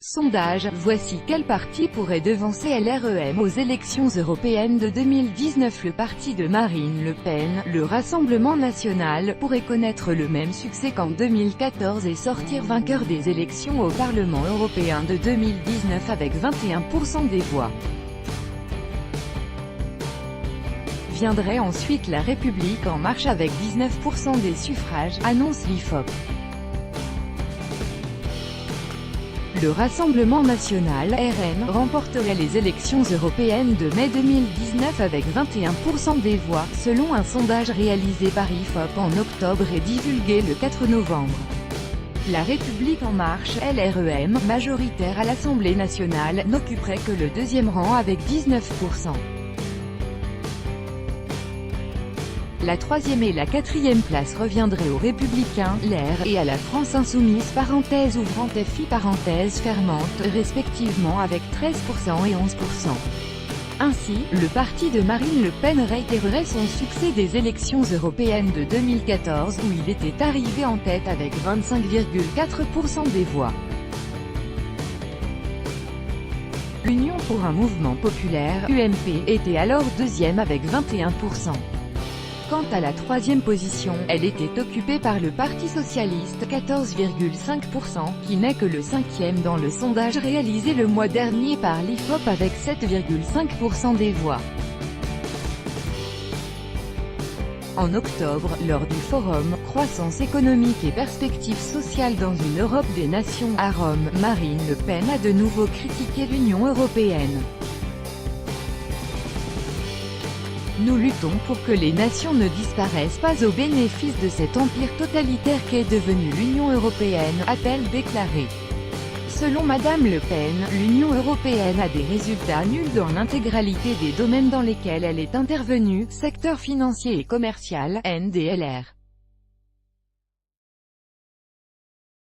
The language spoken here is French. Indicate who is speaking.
Speaker 1: Sondage, voici quel parti pourrait devancer LREM aux élections européennes de 2019. Le parti de Marine Le Pen, le Rassemblement national, pourrait connaître le même succès qu'en 2014 et sortir vainqueur des élections au Parlement européen de 2019 avec 21% des voix. Viendrait ensuite La République En Marche avec 19% des suffrages, annonce l'IFOP. Le Rassemblement national, RN, remporterait les élections européennes de mai 2019 avec 21% des voix, selon un sondage réalisé par IFOP en octobre et divulgué le 4 novembre. La République En Marche, LREM, majoritaire à l'Assemblée nationale, n'occuperait que le deuxième rang avec 19%. La troisième et la quatrième place reviendraient aux Républicains, LR, et à la France Insoumise parenthèse ouvrant FI parenthèse fermante, respectivement avec 13% et 11%. Ainsi, le parti de Marine Le Pen réitérerait son succès des élections européennes de 2014 où il était arrivé en tête avec 25,4% des voix. L'Union pour un mouvement populaire, UMP, était alors deuxième avec 21%. Quant à la troisième position, elle était occupée par le Parti socialiste, 14,5%, qui n'est que le cinquième dans le sondage réalisé le mois dernier par l'IFOP avec 7,5% des voix. En octobre, lors du forum « Croissance économique et perspectives sociales dans une Europe des nations » à Rome, Marine Le Pen a de nouveau critiqué l'Union européenne. Nous luttons pour que les nations ne disparaissent pas au bénéfice de cet empire totalitaire qu'est devenu l'Union européenne, a-t-elle déclaré. Selon Madame Le Pen, l'Union européenne a des résultats nuls dans l'intégralité des domaines dans lesquels elle est intervenue, secteur financier et commercial, NDLR.